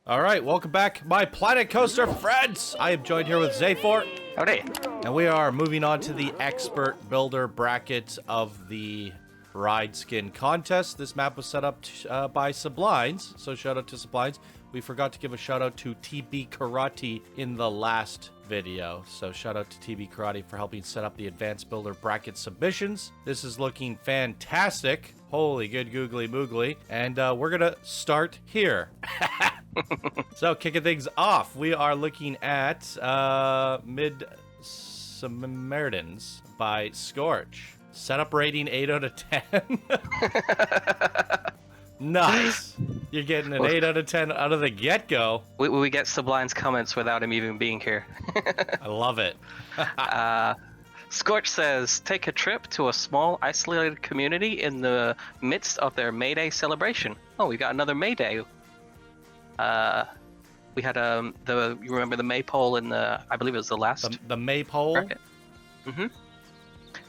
All right, welcome back, my Planet Coaster friends. I am joined here with Zayfor. Howdy. And we are moving on to the expert builder bracket of the ride skin contest. This map was set up by Sublines, so shout out to Sublines. We forgot to give a shout out to TB Karate in the last video, so shout out to TB Karate for helping set up the advanced builder bracket submissions. This is looking fantastic. Holy good googly moogly. And we're gonna start here. So kicking things off, we are looking at Mid-Samaritans by Scorch. Setup rating 8 out of 10. Nice. You're getting an 8 out of 10 out of the get-go. We get Sublime's comments without him even being here. I love it. Scorch says, take a trip to a small isolated community in the midst of their May Day celebration. Oh, we got another May Day. We had you remember the maypole in the, I believe it was the last the maypole. bracket?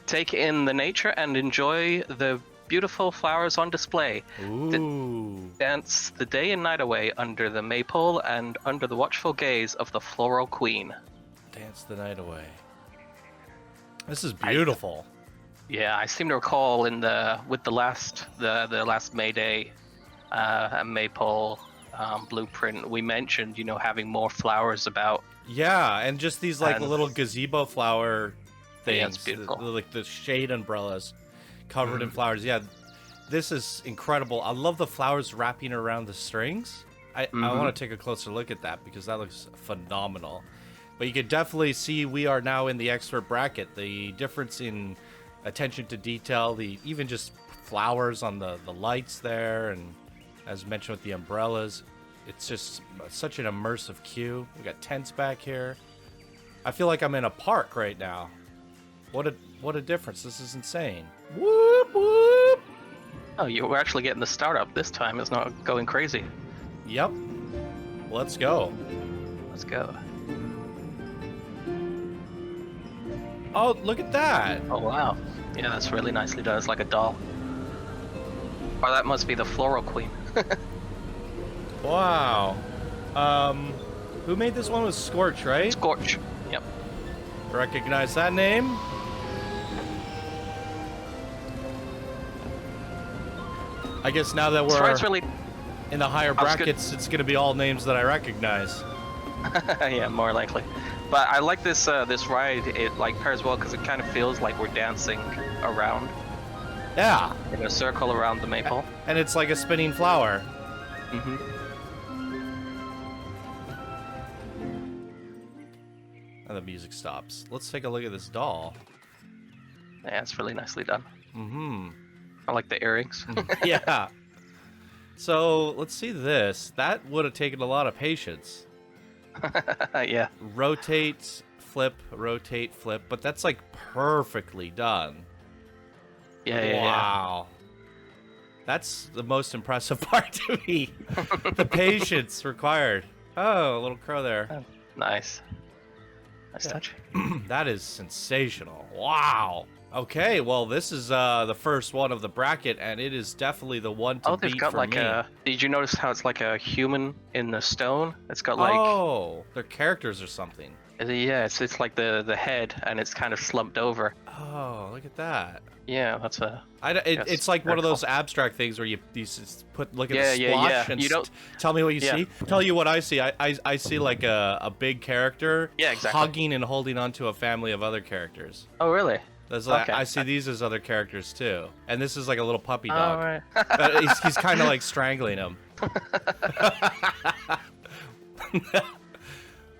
Take in the nature and enjoy the beautiful flowers on display. Ooh. Dance the day and night away under the maypole and under the watchful gaze of the floral queen. Dance the night away. This is beautiful. Yeah, I seem to recall with the last May Day maypole blueprint, we mentioned, having more flowers about. Yeah, and just these little gazebo flower things. Yeah, it's beautiful. Like the shade umbrellas covered in flowers. Yeah, this is incredible. I love the flowers wrapping around the strings. I want to take a closer look at that because that looks phenomenal. But you can definitely see we are now in the expert bracket. The difference in attention to detail, even just flowers on the lights there, and as mentioned with the umbrellas, it's just such an immersive queue. We got tents back here. I feel like I'm in a park right now. What a difference. This is insane. Whoop, whoop. Oh, you were actually getting the startup this time. It's not going crazy. Yep. Let's go. Let's go. Oh, look at that. Oh, wow. Yeah, that's really nicely done. It's like a doll. Or that must be the floral queen. Wow. Who made this one? Was Scorch, right? Scorch. Yep. Recognize that name? I guess now that we're really in the higher brackets, it's going to be all names that I recognize. Yeah, more likely. But I like this this ride. It pairs well because it kind of feels like we're dancing around. Yeah. In a circle around the maple. And it's like a spinning flower. And the music stops. Let's take a look at this doll. Yeah, it's really nicely done. I like the earrings. Yeah. So, let's see this. That would have taken a lot of patience. Yeah. Rotate, flip, but that's like perfectly done. Yeah. Wow. That's the most impressive part to me. The patience required. Oh, a little crow there. Oh, nice. Nice touch. That is sensational. Wow. Okay, well, this is the first one of the bracket, and it is definitely the one to beat for me. Did you notice how it's like a human in the stone? It's got like... Oh, they're characters or something. Yeah, it's like the head, and it's kind of slumped over. Oh, look at that. Yeah, that's it's like one of those abstract things where you just look at the splotch and tell me what you see. Tell you what I see. I see like a big character hugging and holding onto a family of other characters. Oh, really? Okay. I see these as other characters too, and this is like a little puppy dog. Oh, right. But he's kind of like strangling him.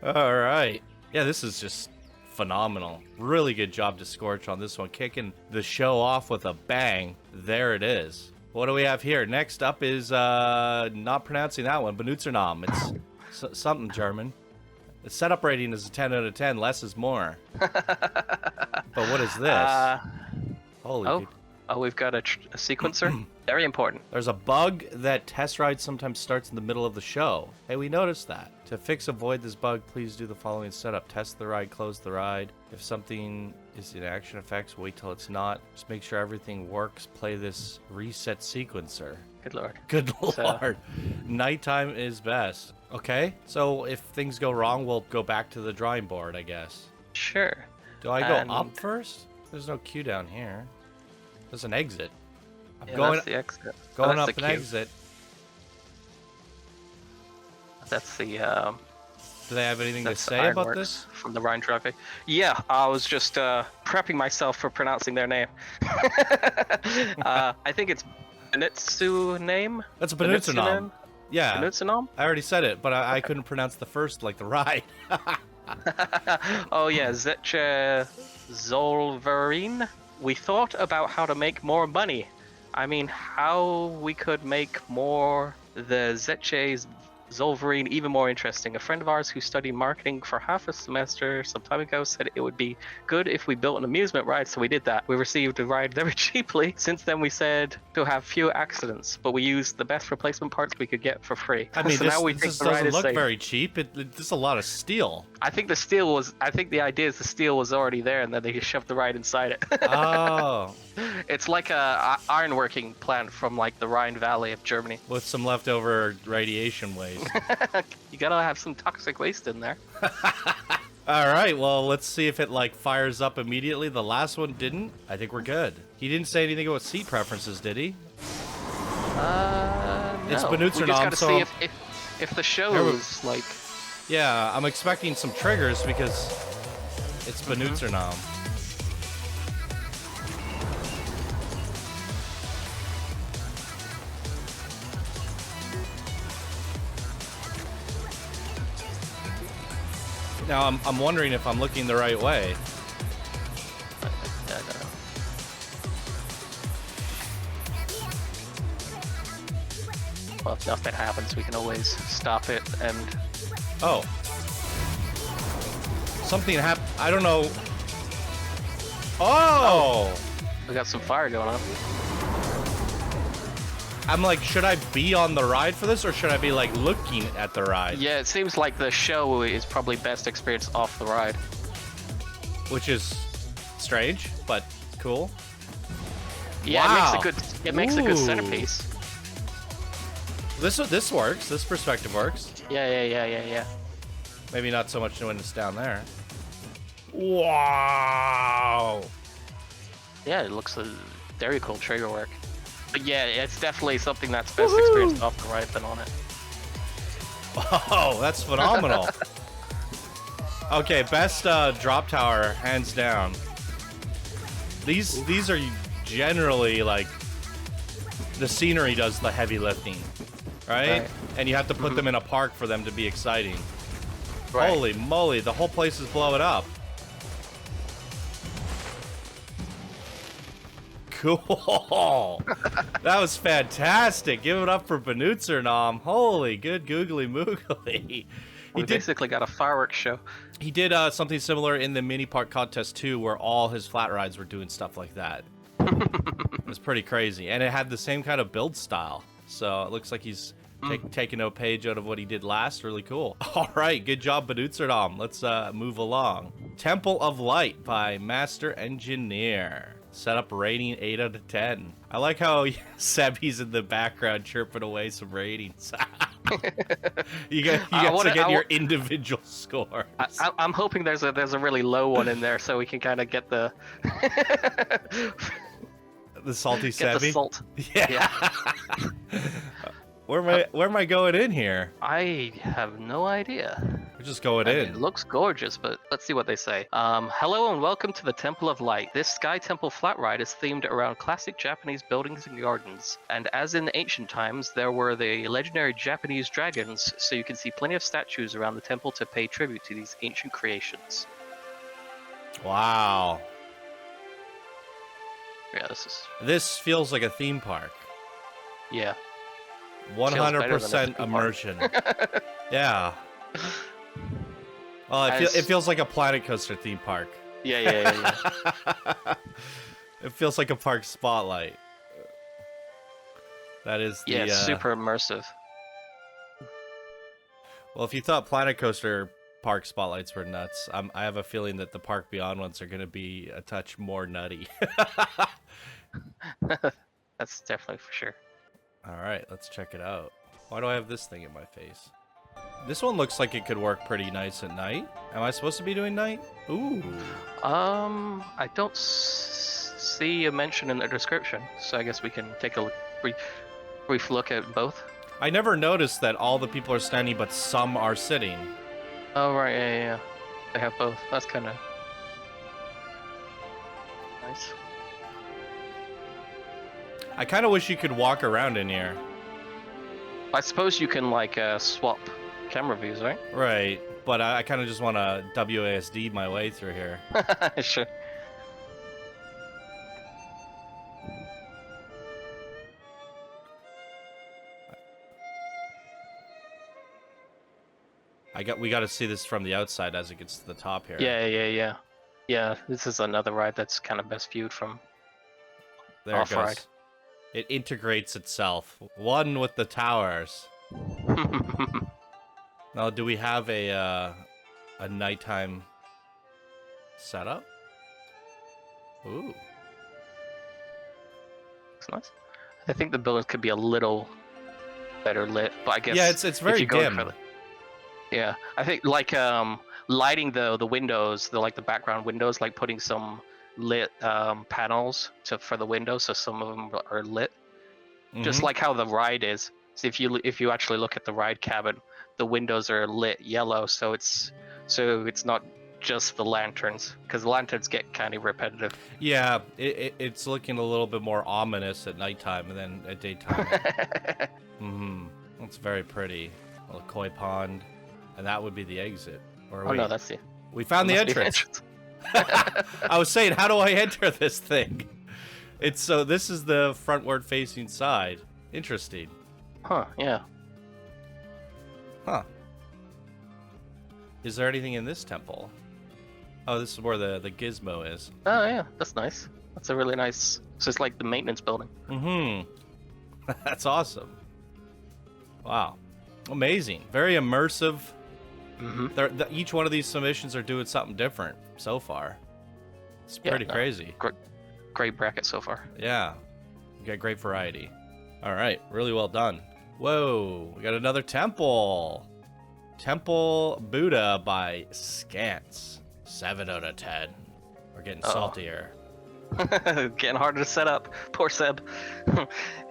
All right. Yeah, this is just phenomenal. Really good job to Scorch on this one, kicking the show off with a bang. There it is. What do we have here? Next up is not pronouncing that one, Benutzernamen. It's something German. The setup rating is a 10 out of 10. Less is more. But what is this? Holy. Oh, we've got a sequencer. Very important. There's a bug that test ride sometimes starts in the middle of the show. Hey, we noticed that. To avoid this bug, please do the following setup. Test the ride, close the ride. If something is in action effects, wait till it's not. Just make sure everything works. Play this reset sequencer. Good lord. Good lord. Nighttime is best. Okay, so if things go wrong, we'll go back to the drawing board, I guess. Sure. Do I go up first? There's no queue down here. There's an exit. I'm going, that's the exit. going that's up the an queue. exit. That's the Do they have anything to that's the say about Ironworks this? from the Rhine Driveway. Yeah, I was just prepping myself for pronouncing their name. I think it's Nitsu name. That's a Benutsunam. Yeah, Benutsunam? I already said it, but I couldn't pronounce the first, like the ride. Oh yeah, Zeche Zolverine. We thought about how to make more money. I mean, how we could make more the Zeche Zolverine even more interesting. A friend of ours who studied marketing for half a semester some time ago said it would be good if we built an amusement ride, so we did that. We received a ride very cheaply. Since then we said to have fewer accidents, but we used the best replacement parts we could get for free. I mean, so now we think this the ride doesn't is look safe. very cheap. There's a lot of steel. I think the idea is the steel was already there and then they just shoved the ride inside it. Oh, It's like a ironworking plant from like the Rhine Valley of Germany. with some leftover radiation waste. You gotta have some toxic waste in there. All right, well, let's see if it like fires up immediately. The last one didn't. I think we're good. He didn't say anything about seat preferences, did he? No. It's We just Benutsunam, gotta so see if the show is like. yeah, I'm expecting some triggers because it's Benutsunam. Now I'm wondering if I'm looking the right way. I don't know. Well, if nothing happens, we can always stop it and. Oh, something happened. I don't know. Oh, We got some fire going on. I'm like, should I be on the ride for this, or should I be like looking at the ride? Yeah, it seems like the show is probably best experienced off the ride. Which is strange, but cool. Yeah, Wow. it makes a good Ooh. centerpiece. This works. This perspective works. Yeah. Maybe not so much when it's down there. Wow. Yeah, it looks very cool trigger work. But yeah, it's definitely something that's best experienced off the ride than on it. Oh, that's phenomenal. Okay, best drop tower, hands down. These are generally like the scenery does the heavy lifting, right? And you have to put them in a park for them to be exciting. Right. Holy moly, the whole place is blowing up. Cool. That was fantastic. Give it up for Benutsunam. Holy good googly moogly. We basically got a fireworks show. He did something similar in the mini park contest too, where all his flat rides were doing stuff like that. It was pretty crazy, and it had the same kind of build style. So it looks like he's taking a page out of what he did last. Really cool. All right, good job, Benutsunam. Let's move along. Temple of Light by Master Engineer. Set up rating 8 out of 10. I like how Sebby's in the background chirping away some ratings. you guys to get your individual scores. I'm hoping there's a really low one in there so we can kind of get the The salty get the Sebby? salt. Yeah. Where am I going in here? I have no idea. We're just going I mean, in. it looks gorgeous, but let's see what they say. Hello and welcome to the Temple of Light. This Sky Temple flat ride is themed around classic Japanese buildings and gardens. And as in ancient times, there were the legendary Japanese dragons, so you can see plenty of statues around the temple to pay tribute to these ancient creations. Wow. Yeah, This feels like a theme park. yeah. 100% immersion. Yeah. Well, it feels like a Planet Coaster theme park. Yeah. It feels like a park spotlight. That is the... Yeah, it's super immersive. Well, if you thought Planet Coaster park spotlights were nuts, I have a feeling that the Park Beyond ones are going to be a touch more nutty. That's definitely for sure. All right, let's check it out. Why do I have this thing in my face? This one looks like it could work pretty nice at night. Am I supposed to be doing night? Ooh. I don't see a mention in the description, so I guess we can take a brief look at both. I never noticed that all the people are standing, but some are sitting. Oh, right, yeah. They have both. That's kind of nice. I kind of wish you could walk around in here. I suppose you can, like, swap camera views, right? Right, but I kind of just want to WASD my way through here. Sure. We got to see this from the outside as it gets to the top here. Yeah. Yeah, this is another ride that's kind of best viewed from There it off-ride. goes. It integrates itself. One with the towers. Now, do we have a nighttime setup? Ooh. That's nice. I think the buildings could be a little better lit, but I guess Yeah, it's very dim. Yeah, I think like lighting the windows, the background windows, like putting some lit panels for the windows, so some of them are lit. Just like how the ride is. So if you actually look at the ride cabin, the windows are lit yellow, so it's not just the lanterns, because the lanterns get kind of repetitive. Yeah, it's looking a little bit more ominous at nighttime than at daytime. It's very pretty. A little koi pond, and that would be the exit. Or Oh no, that's the. We found the entrance. I was saying, how do I enter this thing? So this is the frontward facing side. Interesting. Huh? Yeah. Huh. Is there anything in this temple? Oh, this is where the gizmo is. Oh yeah, that's nice. That's a really nice. So it's like the maintenance building. That's awesome. Wow. Amazing. Very immersive. Each one of these submissions are doing something different so far. It's pretty crazy. Great bracket so far. Yeah. You got great variety. All right. Really well done. Whoa. We got another temple. Temple Buddha by Scants. 7 out of 10. We're getting saltier. Getting harder to set up. Poor Seb.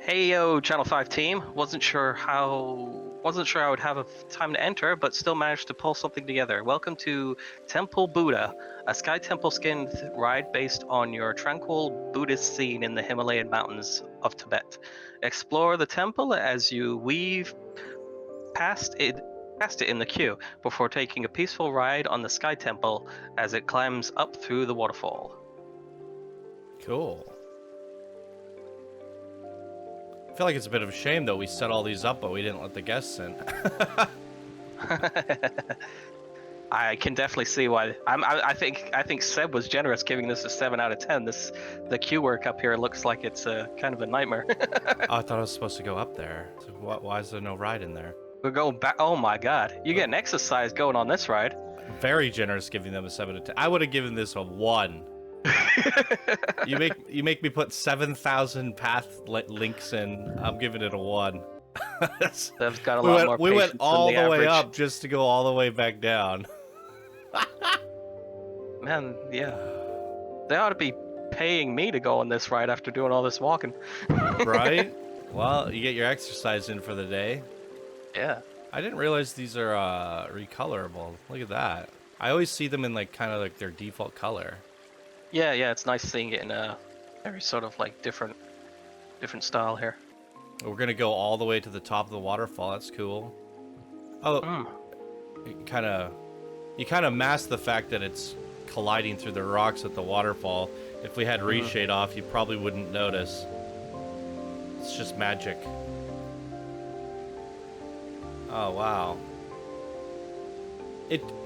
Hey yo, Channel 5 team. Wasn't sure I would have time to enter, but still managed to pull something together. Welcome to Temple Buddha, a sky temple skinned ride based on your tranquil Buddhist scene in the Himalayan mountains of Tibet. Explore the temple as you weave past it in the queue before taking a peaceful ride on the sky temple as it climbs up through the waterfall. Cool. I feel like it's a bit of a shame though. We set all these up, but we didn't let the guests in. I can definitely see why. I think Seb was generous giving this a 7 out of 10. The queue work up here looks like it's kind of a nightmare. Oh, I thought I was supposed to go up there. So why is there no ride in there? We're going back. Oh my God! You get an exercise going on this ride. Very generous giving them a 7 out of 10. I would have given this a 1. You make me put 7,000 path links in. I'm giving it a 1. They've got a lot more. We went all the way average. up just to go all the way back down. Man, yeah, they ought to be paying me to go on this ride after doing all this walking. Right? Well, you get your exercise in for the day. Yeah. I didn't realize these are recolorable. Look at that. I always see them in kind of their default color. Yeah, it's nice seeing it in a very sort of different style here. We're gonna go all the way to the top of the waterfall. That's cool. Oh, you kind of mask the fact that it's colliding through the rocks at the waterfall. If we had reshade off, you probably wouldn't notice. It's just magic. Oh wow.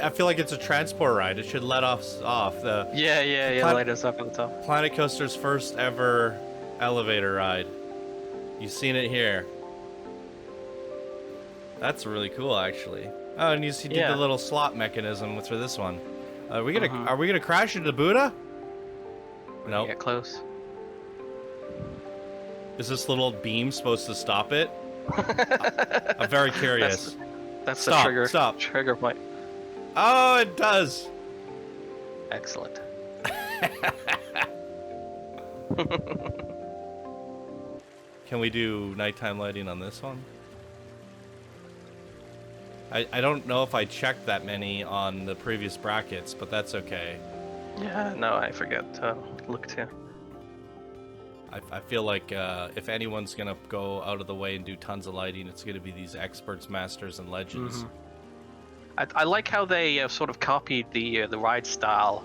I feel like it's a transport ride. It should let us off. Light us up at the top. Planet Coaster's first ever elevator ride. You've seen it here. That's really cool, actually. Oh, and you see the little slot mechanism for this one. Are we gonna crash into Buddha? No. Get close. Is this little beam supposed to stop it? I'm very curious. That's Stop, the stop. trigger point. Oh, it does. Excellent. Can we do nighttime lighting on this one? I don't know if I checked that many on the previous brackets, but that's okay. Yeah, no, I forget to look too. I feel like if anyone's gonna go out of the way and do tons of lighting, it's gonna be these experts, masters, and legends. I like how they sort of copied the ride style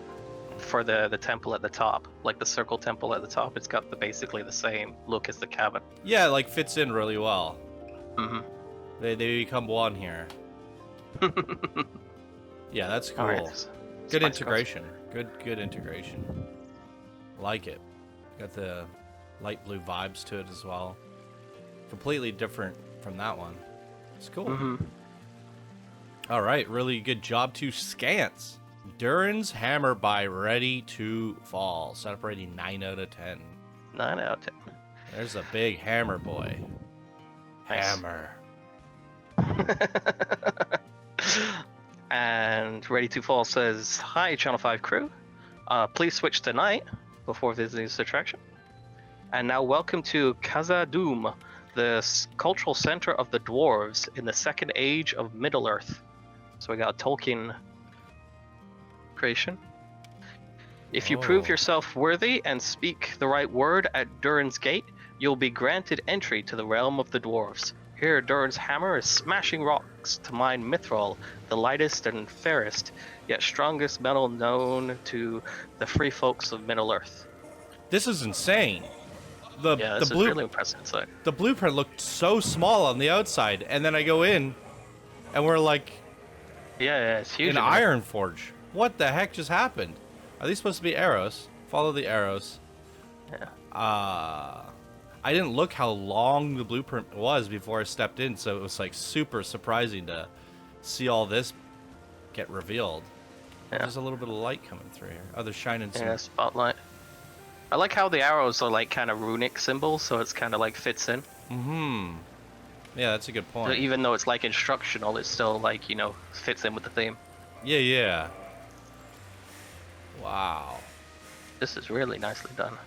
for the temple at the top, like the circle temple at the top. It's got basically the same look as the cabin. Yeah, it, like fits in really well. Mm-hmm. They become one here. Yeah, that's cool. Right. Good integration. Good integration. Like it. Got the light blue vibes to it as well. Completely different from that one. It's cool. Mm-hmm. All right, really good job to Scants. Durin's Hammer by Ready to Fall. Setup rating 9 out of 10. 9 out of 10. There's a big hammer boy. Nice. Hammer. And Ready to Fall says, "Hi, Channel 5 crew. Please switch to night before visiting this attraction. And now welcome to Kaza Doom, the cultural center of the dwarves in the second age of Middle-earth." So we got a Tolkien creation. If you prove yourself worthy and speak the right word at Durin's Gate, you'll be granted entry to the realm of the dwarves. Here, Durin's hammer is smashing rocks to mine mithril, the lightest and fairest, yet strongest metal known to the free folks of Middle-earth. This is insane. This is really impressive inside. The blueprint looked so small on the outside, and then I go in, and we're like, Yeah, it's huge. an iron forge. What the heck just happened? Are these supposed to be arrows? Follow the arrows. Yeah. I didn't look how long the blueprint was before I stepped in, so it was like super surprising to see all this get revealed. Yeah. There's a little bit of light coming through here. Oh, they're shining some. Yeah, spotlight. I like how the arrows are like kind of runic symbols, so it's kind of like fits in. Mm-hmm. Yeah, that's a good So point. even though it's like instructional, it's still like, fits in with the theme. Yeah. Wow. This is really nicely done.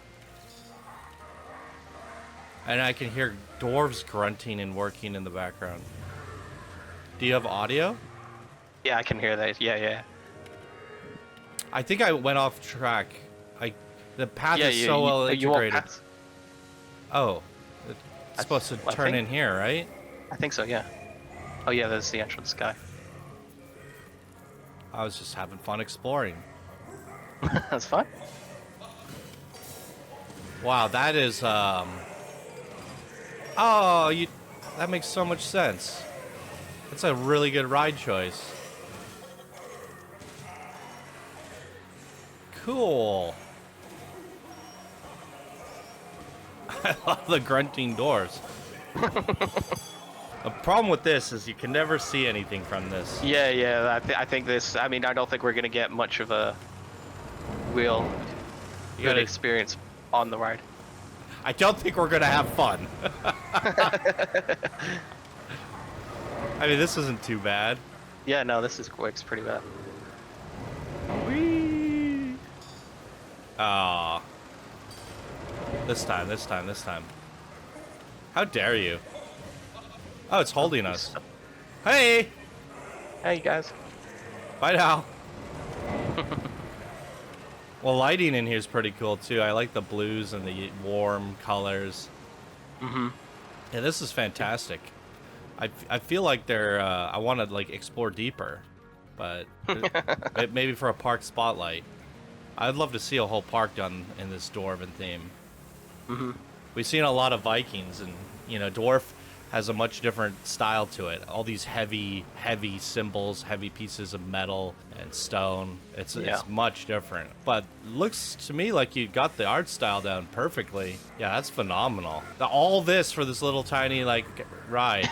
And I can hear dwarves grunting and working in the background. Do you have audio? Yeah, I can hear that. Yeah. I think I went off track. The path is so well integrated. Oh, it's supposed to turn in here, right? I think so, yeah. Oh yeah, there's the entrance guy. I was just having fun exploring. That's fine. Wow, that is that makes so much sense. That's a really good ride choice. Cool. I love the grunting doors. The problem with this is you can never see anything from this. Yeah. I think this. I mean, I don't think we're gonna get much of a real good experience on the ride. I don't think we're gonna have fun. I mean, this isn't too bad. Yeah, no, this is works pretty bad. Whee! Ah. This time. How dare you? Oh, it's holding us. Hey! Hey, guys. Bye now. Well, lighting in here is pretty cool, too. I like the blues and the warm colors. Mm-hmm. Yeah, this is fantastic. I feel like they're... I want to, like, explore deeper. But maybe for a park spotlight. I'd love to see a whole park done in this Dwarven theme. Mm-hmm. We've seen a lot of Vikings, and, Dwarf has a much different style to it. All these heavy symbols, heavy pieces of metal and stone. It's much different. But looks to me like you got the art style down perfectly. Yeah, that's phenomenal. All this for this little tiny, ride.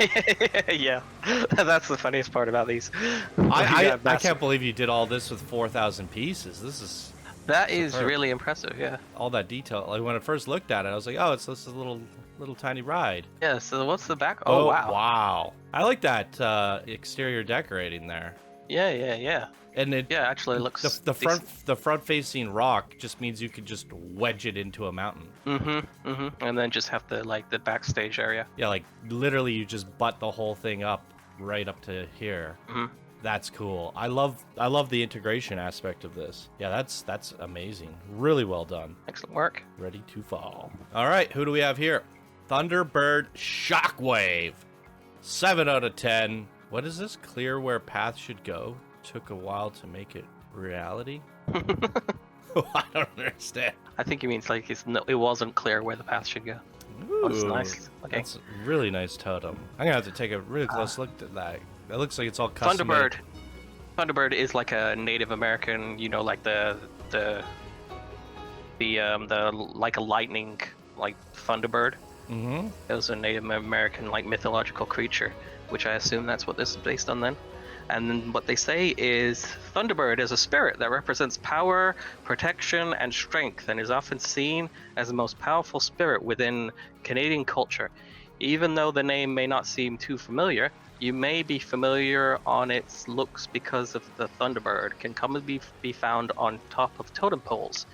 Yeah, that's the funniest part about these. I can't believe you did all this with 4,000 pieces. That is really impressive, yeah. All that detail. Like, when I first looked at it, I was like, oh, it's this little little tiny ride. Yeah, so what's the back? Oh, wow. Wow. I like that exterior decorating there. Yeah. And it Actually looks the front facing rock just means you could just wedge it into a mountain. And then just have the backstage area. Yeah, like literally you just butt the whole thing up right up to here. That's cool. I love the integration aspect of this. Yeah, that's amazing. Really well done. Excellent work. Ready to fall. All right, who do we have here? Thunderbird Shockwave. 7 out of 10. What is this? Clear where path should go. Took a while to make it reality. I don't understand. I think he means like it wasn't clear where the path should go. Ooh, that's nice. Okay. That's a really nice totem. I'm gonna have to take a really close look at that. That looks like it's all custom. Thunderbird is like a Native American, like the like a lightning, like Thunderbird. It was a Native American like mythological creature, which I assume that's what this is based on then. And then what they say is Thunderbird is a spirit that represents power, protection, and strength, and is often seen as the most powerful spirit within Canadian culture. Even though the name may not seem too familiar, you may be familiar on its looks because of the Thunderbird can commonly be found on top of totem poles,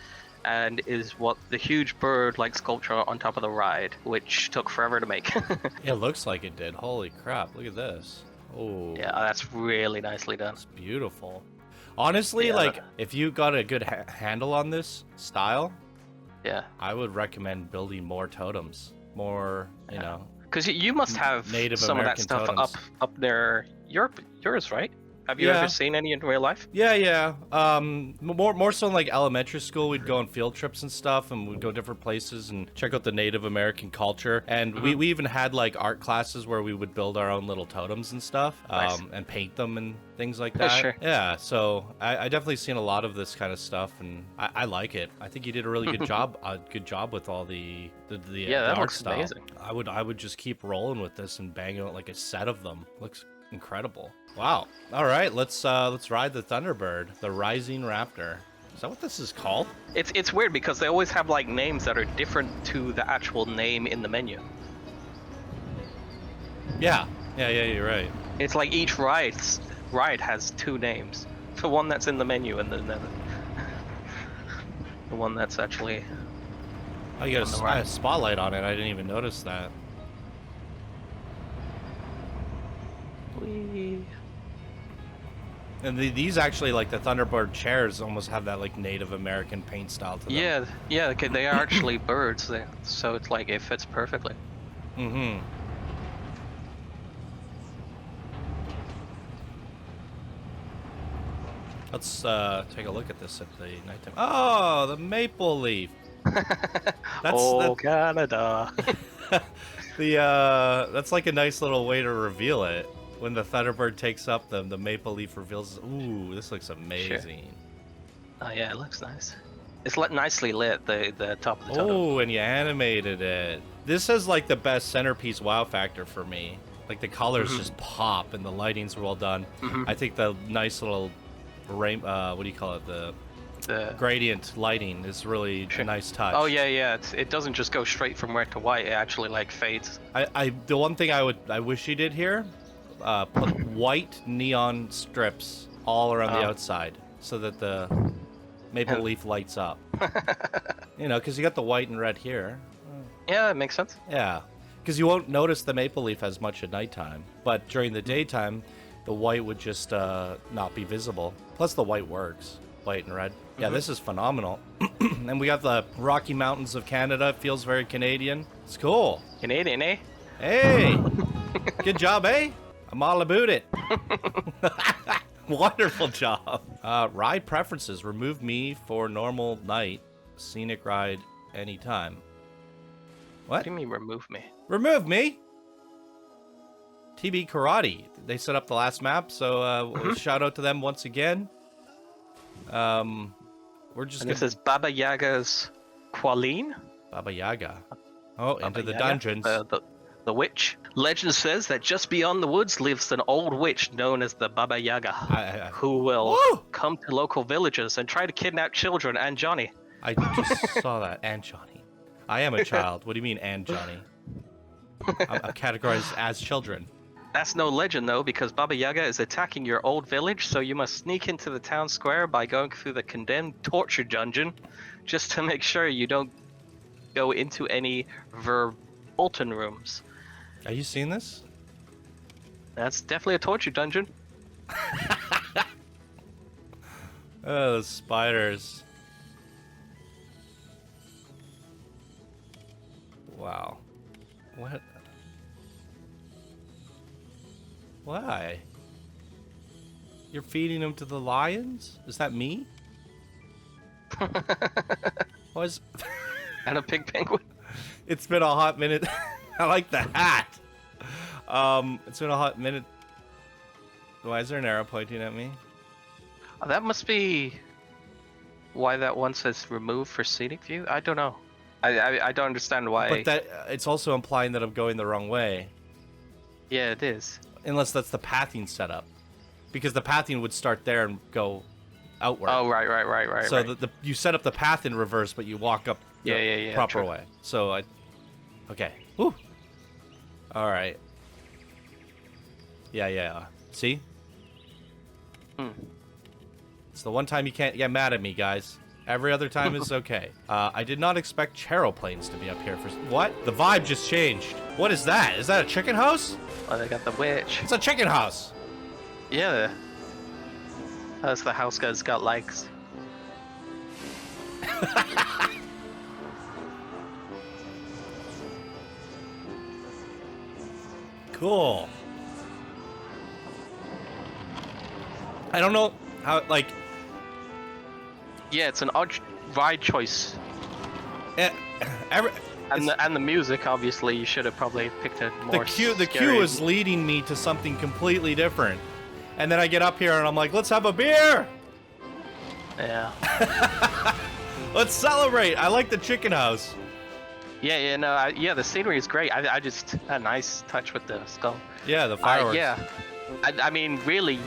and is what the huge bird-like sculpture on top of the ride, which took forever to make. It looks like it did. Holy crap! Look at this. Oh. Yeah, that's really nicely done. It's beautiful. Honestly, like if you got a good handle on this style, I would recommend building more totems, more, you know. Because you must have Native some American of that stuff totems. up there. Yours, right? Have you ever seen any in real life? Yeah. More so in like elementary school, we'd go on field trips and stuff, and we'd go different places and check out the Native American culture. And we even had like art classes where we would build our own little totems and stuff, and paint them and things like that. Sure. Yeah, so I definitely seen a lot of this kind of stuff, and I like it. I think you did a really good job. Good job with all the that art looks style. amazing. I would just keep rolling with this and bang out like a set of them. Looks incredible. Wow. All right, let's ride the Thunderbird, the Rising Raptor. Is that what this is called? It's weird because they always have like names that are different to the actual name in the menu. Yeah, you're right. It's like each ride has two names. The one that's in the menu and the one that's actually. Oh, you got a spotlight on it. I didn't even notice that. And these actually, like the Thunderbird chairs, almost have that like Native American paint style to them. Yeah. Okay, they are actually birds, so it's like it fits perfectly. Let's take a look at this at the nighttime. Oh, the maple leaf. Canada. That's like a nice little way to reveal it. When the Thunderbird takes up the maple leaf reveals. Ooh, this looks amazing. Sure. Oh yeah, it looks nice. It's nicely lit, the top of the totem. Oh, and you animated it. This has like the best centerpiece wow factor for me. Like the colors just pop and the lighting's well done. I think the nice little what do you call it? The gradient lighting is really a nice touch. Oh yeah. It doesn't just go straight from red to white. It actually like fades. The one thing I wish you did here, put white neon strips all around the outside so that the maple leaf lights up. You know, because you got the white and red here. Yeah, that makes sense. Yeah, because you won't notice the maple leaf as much at nighttime, but during the daytime, the white would just not be visible. Plus, the white works, white and red. Yeah, this is phenomenal. And we got the Rocky Mountains of Canada. It feels very Canadian. It's cool. Canadian, eh? Hey, good job, eh? I'm all about it. Wonderful job. Ride preferences. Remove me for normal night. Scenic ride anytime. What do you mean remove me? Remove me? TB Karate. They set up the last map, so shout out to them once again. We're just. And this is Baba Yaga's Qualeen. Baba Yaga. Oh, Baba into the Yaga, dungeons. The witch. Legend says that just beyond the woods lives an old witch known as the Baba Yaga, who will come to local villages and try to kidnap children and Johnny. I just saw that. And Johnny. I am a child. What do you mean, and Johnny? I'm categorized as children. That's no legend though, because Baba Yaga is attacking your old village, so you must sneak into the town square by going through the condemned torture dungeon, just to make sure you don't go into any verboten rooms. Are you seeing this? That's definitely a torture dungeon. Oh, the spiders. Wow. What? Why? You're feeding them to the lions? Is that me? Was And a pig penguin. It's been a hot minute. I like the hat. It's been a hot minute. Why is there an arrow pointing at me? Oh, that must be why that one says remove for scenic view. I don't know. I don't understand why. But that it's also implying that I'm going the wrong way. Yeah, it is. Unless that's the pathing setup. Because the pathing would start there and go outward. Oh, right. So right. you set up the path in reverse, but you walk up the proper true. way. So okay. Woo. All right. Yeah. See? It's the one time you can't get mad at me, guys. Every other time is okay. I did not expect charoplanes to be up here for... What? The vibe just changed. What is that? Is that a chicken house? Oh, they got the witch. It's a chicken house. Yeah. That's the house that's got legs. Cool. I don't know how, like... Yeah, it's an odd ride choice. And the music, obviously, you should have probably picked a more The queue is leading me to something completely different. And then I get up here and I'm like, let's have a beer! Yeah. Let's celebrate! I like the chicken house. Yeah, no, the scenery is great. I just a nice touch with the skull. Yeah, the fireworks. Yeah. I mean, really,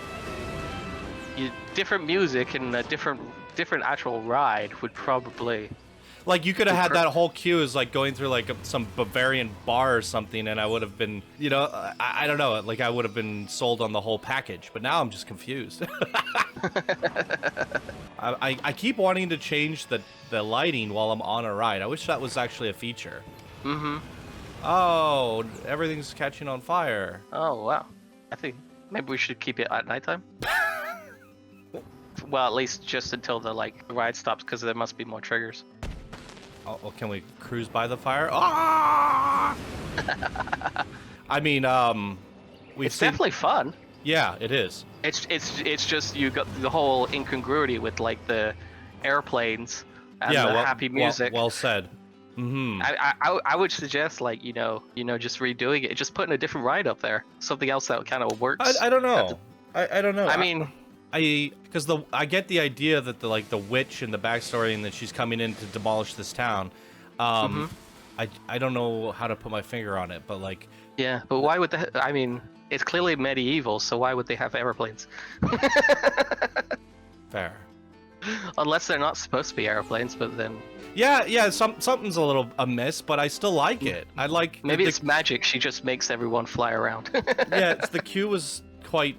different music and a different actual ride would probably... Like, you could have had that whole queue as, like, going through, like, some Bavarian bar or something, and I would have been, you know, I don't know, like, I would have been sold on the whole package. But now I'm just confused. I keep wanting to change the lighting while I'm on a ride. I wish that was actually a feature. Mm-hmm. Oh, everything's catching on fire. Oh, wow. I think maybe we should keep it at nighttime. Well, at least just until the ride stops, because there must be more triggers. Oh, can we cruise by the fire? Ah! I mean, it's definitely fun. Yeah, it is. It's just you got the whole incongruity with like the airplanes and the happy music. Well said. Mm-hmm. I would suggest just redoing it, just putting a different ride up there, something else that kind of works. I don't know. I don't know. I mean. Because I get the idea that the witch in the backstory and that she's coming in to demolish this town. I don't know how to put my finger on it, but like. Yeah, but why would I mean, it's clearly medieval, so why would they have airplanes? Fair. Unless they're not supposed to be airplanes, but then. Yeah. Something's a little amiss, but I still like it. I like. Maybe it's magic. She just makes everyone fly around. Yeah, the queue was quite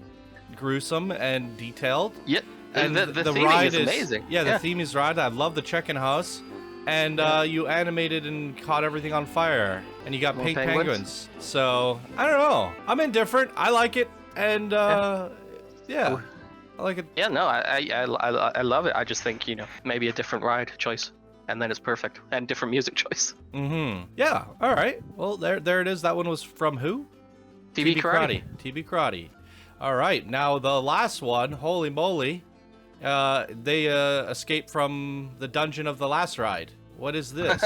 gruesome and detailed. Yep. And the theming ride is amazing. Yeah, the theme is ride. I love the chicken house. And you animated and caught everything on fire. And you got pink penguins. So, I don't know. I'm indifferent. I like it. And, I like it. Yeah, no, I love it. I just think, maybe a different ride choice. And then it's perfect. And different music choice. Mm-hmm. Yeah, all right. Well, there it is. That one was from who? TB Karate. TB Karate. All right, now the last one, holy moly, they escaped from the dungeon of the last ride. What is this?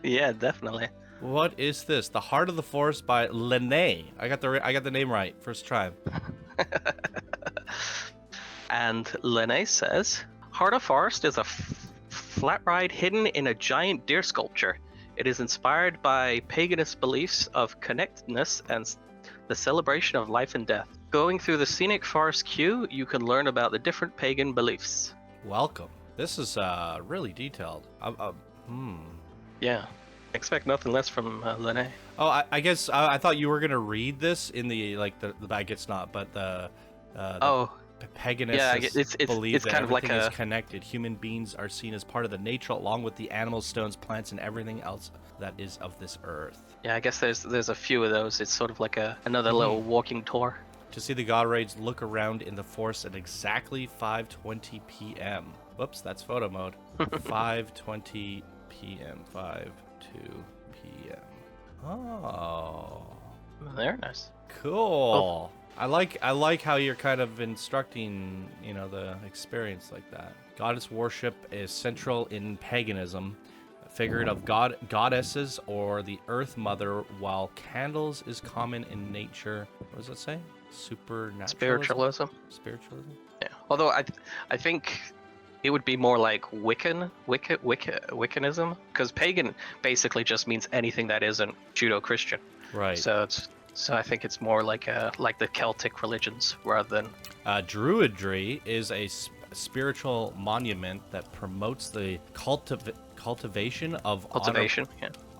Yeah, definitely. What is this? The Heart of the Forest by Lene. I got the name right first time. And Lene says, Heart of Forest is a flat ride hidden in a giant deer sculpture. It is inspired by paganist beliefs of connectedness and the celebration of life and death. Going through the scenic forest queue, you can learn about the different pagan beliefs. Welcome. This is really detailed. Yeah. Expect nothing less from Lene. Oh, I guess I thought you were gonna read this in the like the I guess not, but the Oh, paganists yeah, believe it's that kind of like everything is a connected. Human beings are seen as part of the nature, along with the animals, stones, plants, and everything else that is of this earth. yeah. I guess there's a few of those. It's sort of like another little walking tour. To see the god raids, look around in the forest at exactly 5:20 p.m. Whoops, that's photo mode. 5:20 p.m. 5:2 p.m. Oh, They're nice. cool. I like how you're kind of instructing, the experience like that. Goddess worship is central in paganism, figured of goddesses or the Earth Mother, while candles is common in nature. What does it say? Supernaturalism. Spiritualism. Yeah. Although I think it would be more like Wiccanism, because pagan basically just means anything that isn't Judeo-Christian. Right. So I think it's more like the Celtic religions rather than. Druidry is a spiritual monument that promotes the cultivation of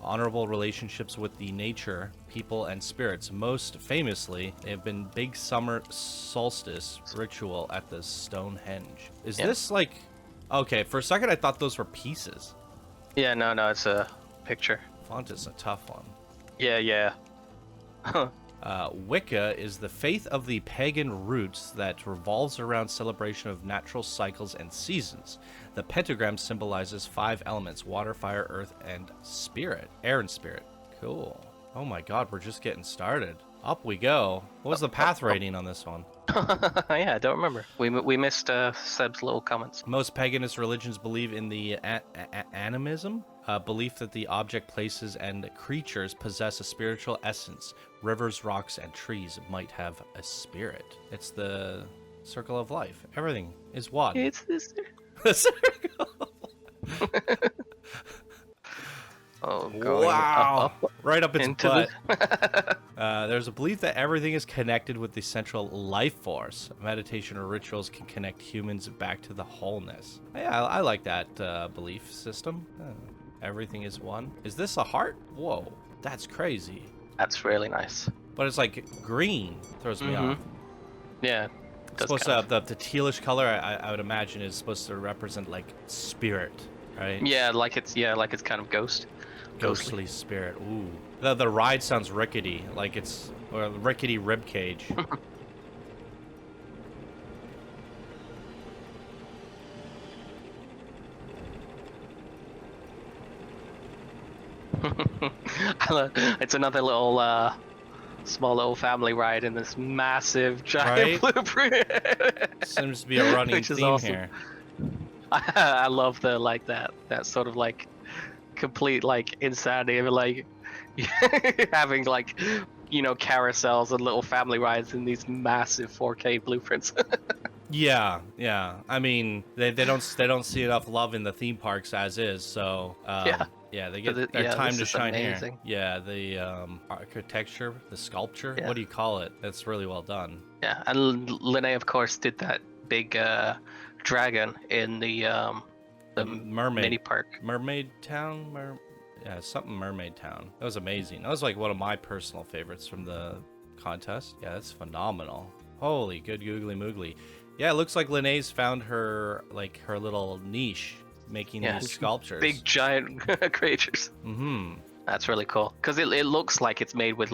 honorable relationships with the nature, people, and spirits. Most famously, they have been big summer solstice ritual at the Stonehenge. Is this like... Okay, for a second I thought those were pieces. Yeah, no, it's a picture. Font is a tough one. Yeah. Wicca is the faith of the pagan roots that revolves around celebration of natural cycles and seasons. The pentagram symbolizes 5 elements: water, fire, earth, and spirit. Air and spirit. Cool. Oh my god, we're just getting started. Up we go. What was the path rating on this one? Yeah, I don't remember. We missed Seb's little comments. Most paganist religions believe in the animism, belief that the object, places, and creatures possess a spiritual essence. Rivers, rocks, and trees might have a spirit. It's the circle of life. Everything is one. It's this. The circle. Oh, wow. Up, right up its into butt. There's a belief that everything is connected with the central life force. Meditation or rituals can connect humans back to the wholeness. Yeah, I like that belief system. Everything is one. Is this a heart? Whoa, that's crazy. That's really nice. But it's like green. Throws me off. Yeah. Supposed to the tealish color, I would imagine, is supposed to represent like spirit, right? Yeah, like it's kind of ghostly spirit. Ooh. The ride sounds rickety, like it's a rickety rib cage. It's another little small little family ride in this massive giant blueprint. Seems to be a running theme awesome. here. I love that sort of like complete like insanity of like having like carousels and little family rides in these massive 4K blueprints. Yeah. I mean, they don't see enough love in the theme parks as is, so yeah, they get their time to shine amazing. Here. Yeah, the architecture, the sculpture, what do you call it? That's really well done. Yeah, and Lene, of course, did that big dragon in the mermaid mini park. Mermaid Town? Something Mermaid Town. That was amazing. That was like one of my personal favorites from the contest. Yeah, that's phenomenal. Holy good googly moogly. Yeah, it looks like Lene's found her little niche making these sculptures. Big giant creatures. Mm-hmm. That's really cool. Because it looks like it's made with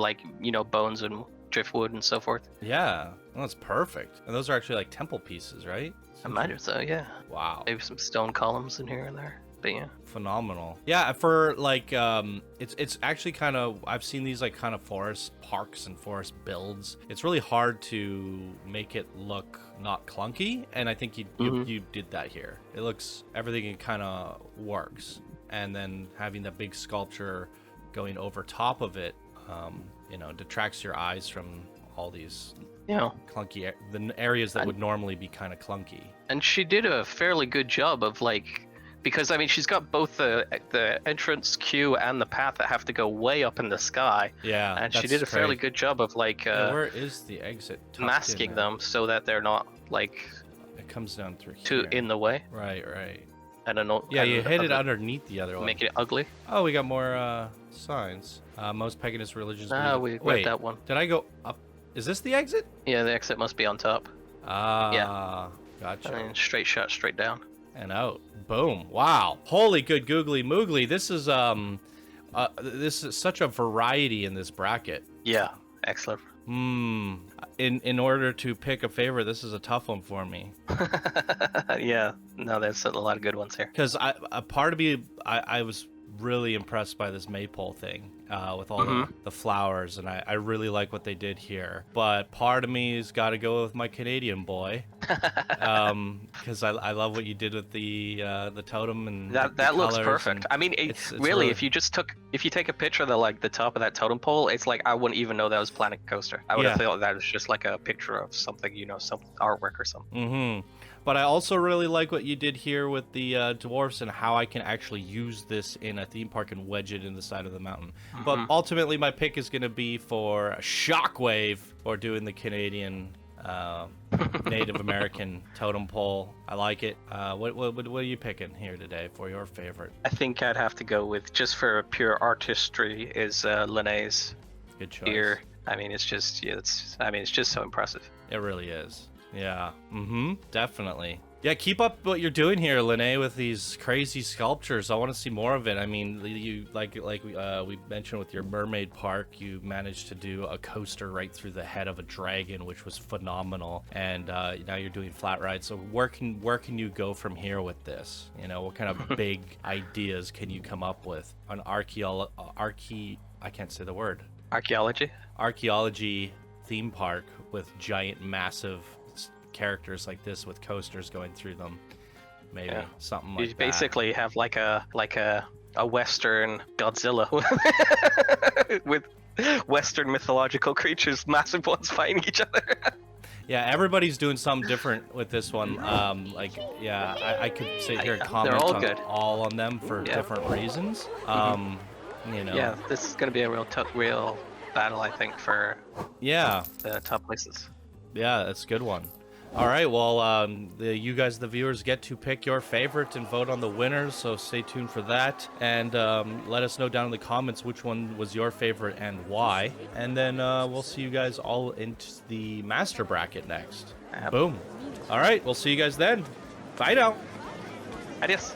bones and driftwood and so forth. Yeah. Well, that's perfect. And those are actually like temple pieces, right? I might have so, yeah. Wow. Maybe some stone columns in here and there. But yeah. Phenomenal. Yeah, for like it's actually kind of, I've seen these like kind of forest parks and forest builds. It's really hard to make it look not clunky, and I think you did that here. It looks, everything kind of works, and then having the big sculpture going over top of it detracts your eyes from all these clunky the areas that would normally be kind of clunky. And she did a fairly good job of because I mean she's got both the entrance queue and the path that have to go way up in the sky. Yeah, and she did a fairly good job of where is the exit? Masking them so that they're not it comes down through here. In the way. Right. I don't know. Yeah, you hit it underneath the other one. Make it ugly. Oh, we got more signs. Most paganist religions. Ah, we read that one. Did I go up? Is this the exit? Yeah, the exit must be on top. Ah, Yeah. Gotcha. And straight shot, straight down. And out. Boom. Wow. Holy good googly moogly. This is such a variety in this bracket. Yeah, excellent. In order to pick a favorite, this is a tough one for me. Yeah, no, there's a lot of good ones here. Because a part of me, I was really impressed by this maypole thing with all the flowers, and I really like what they did here. But part of me's got to go with my Canadian boy, because I love what you did with the totem and that looks perfect. I mean, it's really, if you take a picture of the top of that totem pole, it's like I wouldn't even know that was Planet Coaster. I would have thought that was just like a picture of something, some artwork or something. But I also really like what you did here with the dwarfs and how I can actually use this in a theme park and wedge it in the side of the mountain. But ultimately, my pick is going to be for Shockwave or doing the Canadian Native American totem pole. I like it. What are you picking here today for your favorite? I think I'd have to go with, just for pure artistry, is Linnea's. Good choice. Here. I mean, it's just so impressive. It really is. Yeah. Definitely. Yeah, keep up what you're doing here, Linnea, with these crazy sculptures. I want to see more of it. I mean, you like we mentioned with your mermaid park, you managed to do a coaster right through the head of a dragon, which was phenomenal. And now you're doing flat rides. So where can you go from here with this? What kind of big ideas can you come up with? An I can't say the word. Archaeology theme park with giant, massive characters like this with coasters going through them. Maybe something like that. You basically have like a Western Godzilla with Western mythological creatures, massive ones fighting each other. Yeah, everybody's doing something different with this one. I could sit here and comment on all on them for different reasons. Yeah, this is gonna be a real battle, I think, for the top places. Yeah, that's a good one. All right, well, you guys, the viewers, get to pick your favorite and vote on the winners, so stay tuned for that. And let us know down in the comments which one was your favorite and why. And then we'll see you guys all into the master bracket next. Boom. All right, we'll see you guys then. Bye now. Adios.